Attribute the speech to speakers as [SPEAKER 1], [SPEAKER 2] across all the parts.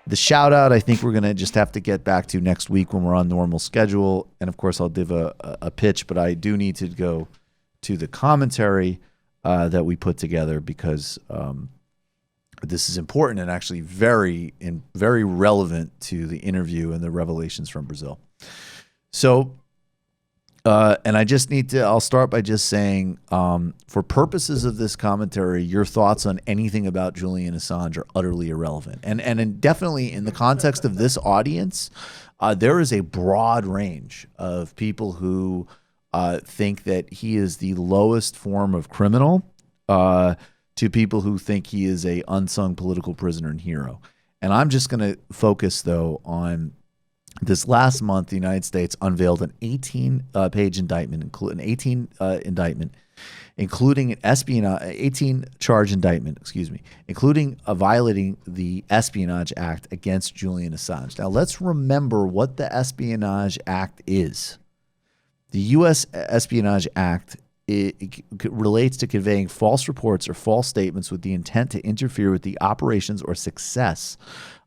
[SPEAKER 1] The shout out, I think we're going to just have to get back to next week when we're on normal schedule. And of course, I'll give a pitch, but I do need to go to the commentary that we put together because this is important and actually very relevant to the interview and the revelations from Brazil. So, and I just need to, I'll start by just saying, for purposes of this commentary, your thoughts on anything about Julian Assange are utterly irrelevant. And definitely in the context of this audience, there is a broad range of people who think that he is the lowest form of criminal to people who think he is a unsung political prisoner and hero. And I'm just going to focus, though, on this last month. The United States unveiled an 18-page indictment, including an espionage, 18-charge indictment, including violating the Espionage Act against Julian Assange. Now, let's remember what the Espionage Act is. The U.S. Espionage Act it relates to conveying false reports or false statements with the intent to interfere with the operations or success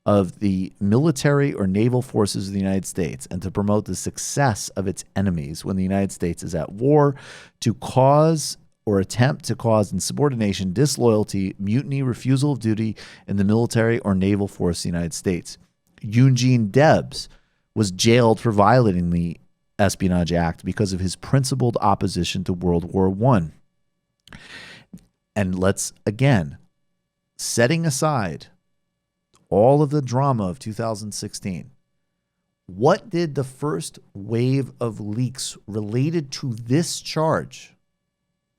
[SPEAKER 1] of the military or naval forces of the United States and to promote the success of its enemies when the United States is at war, to cause or attempt to cause insubordination, disloyalty, mutiny, refusal of duty in the military or naval force of the United States. Eugene Debs was jailed for violating the Espionage Act because of his principled opposition to World War I. And let's, again, setting aside all of the drama of 2016, what did the first wave of leaks related to this charge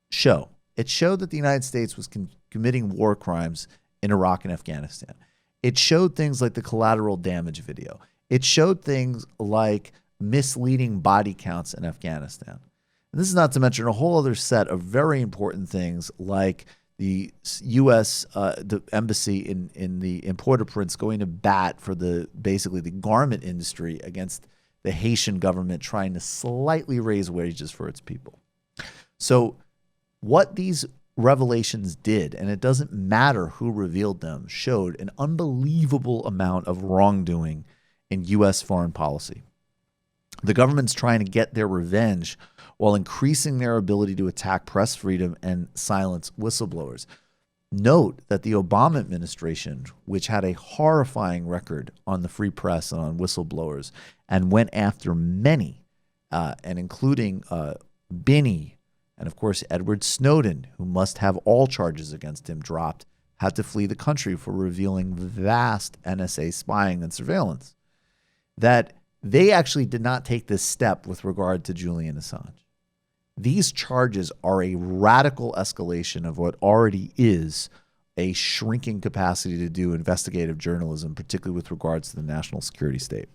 [SPEAKER 1] show? It showed that the United States was committing war crimes in Iraq and Afghanistan. It showed things like the collateral damage video. It showed things like misleading body counts in Afghanistan. And this is not to mention a whole other set of very important things like the U.S. The embassy in Port-au-Prince going to bat for basically the garment industry against the Haitian government trying to slightly raise wages for its people. So what these revelations did, and it doesn't matter who revealed them, showed an unbelievable amount of wrongdoing in U.S. foreign policy. The government's trying to get their revenge while increasing their ability to attack press freedom and silence whistleblowers. Note that the Obama administration, which had a horrifying record on the free press and on whistleblowers, and went after many, and including Binney, and of course Edward Snowden, who must have all charges against him dropped, had to flee the country for revealing vast NSA spying and surveillance, that they actually did not take this step with regard to Julian Assange. These charges are a radical escalation of what already is a shrinking capacity to do investigative journalism, particularly with regards to the national security state.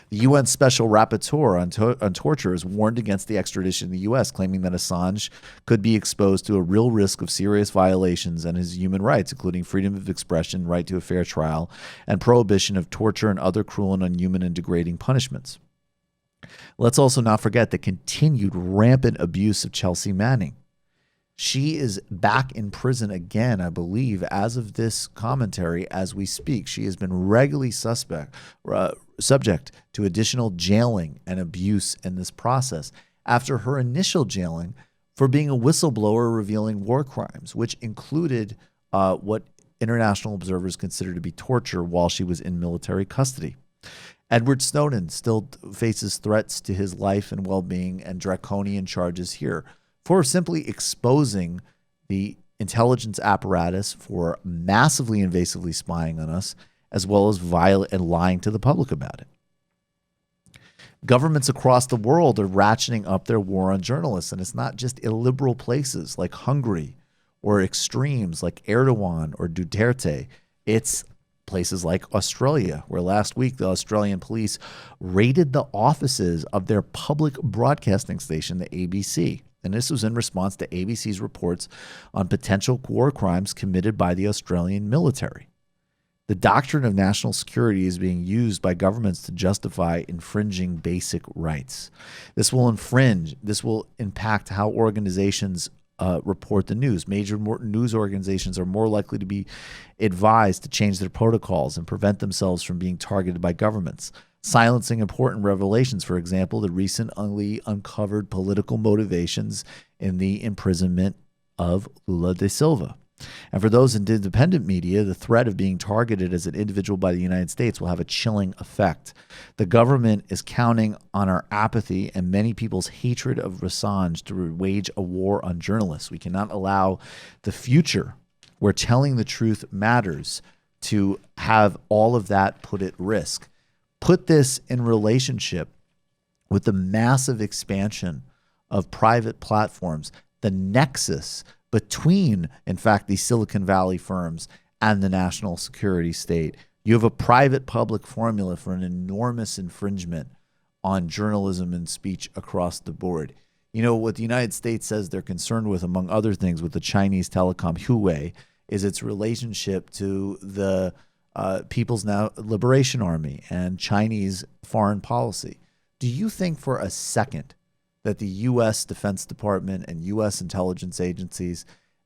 [SPEAKER 1] The UN Special Rapporteur on Torture has warned against the extradition in the U.S., claiming that Assange could be exposed to a real risk of serious violations and his human rights, including freedom of expression, right to a fair trial, and prohibition of torture and other cruel and inhuman and degrading punishments. Let's also not forget the continued rampant abuse of Chelsea Manning. She is back in prison again, I believe, as of this commentary as we speak. She has been regularly subject to additional jailing and abuse in this process after her initial jailing for being a whistleblower revealing war crimes, which included what international observers consider to be torture while she was in military custody. Edward Snowden still faces threats to his life and well-being and draconian charges here for simply exposing the intelligence apparatus for massively invasively spying on us, as well as violent and lying to the public about it. Governments across the world are ratcheting up their war on journalists, and it's not just illiberal places like Hungary or extremes like Erdogan or Duterte. It's places like Australia, where last week the Australian police raided the offices of their public broadcasting station, the ABC. And this was in response to ABC's reports on potential war crimes committed by the Australian military. The doctrine of national security is being used by governments to justify infringing basic rights. This will impact how organizations report the news. Major news organizations are more likely to be advised to change their protocols and prevent themselves from being targeted by governments. Silencing important revelations, for example, the recently uncovered political motivations in the imprisonment of Lula da Silva. And for those in independent media, the threat of being targeted as an individual by the United States will have a chilling effect. The government is counting on our apathy and many people's hatred of Assange to wage a war on journalists. We cannot allow the future where telling the truth matters to have all of that put at risk. Put this in relationship with the massive expansion of private platforms, the nexus between, in fact, these Silicon Valley firms and the national security state. You have a private-public formula for an enormous infringement on journalism and speech across the board. You know, what the United States says they're concerned with, among other things, with the Chinese telecom Huawei, is its relationship to the People's Liberation Army and Chinese foreign policy. Do you think for a second that the U.S. Defense Department and U.S. intelligence agencies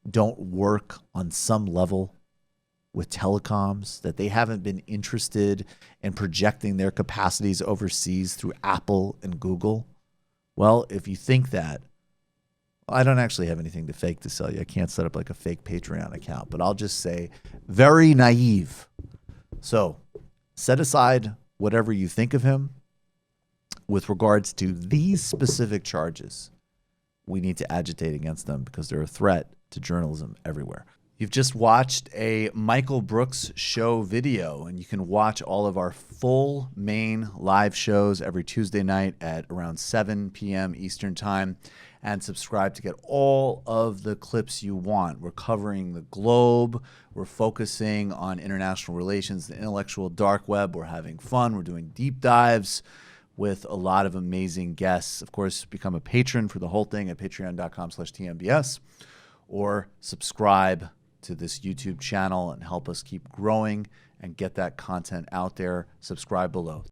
[SPEAKER 1] don't work on some level with telecoms, that they haven't been interested in projecting their capacities overseas through Apple and Google? Well, if you think that, I don't actually have anything to fake to sell you. I can't set up like a fake Patreon account, but I'll just say very naive. So set aside whatever you think of him. With regards to these specific charges, we need to agitate against them because they're a threat to journalism everywhere. You've just watched a Michael Brooks show video, and you can watch all of our full main live shows every Tuesday night at around 7 p.m. Eastern Time, and subscribe to get all of the clips you want. We're covering the globe. We're focusing on international relations, the intellectual dark web. We're having fun. We're doing deep dives with a lot of amazing guests. Of course, become a patron for the whole thing at patreon.com/TMBS, or subscribe to this YouTube channel and help us keep growing and get that content out there. Subscribe below.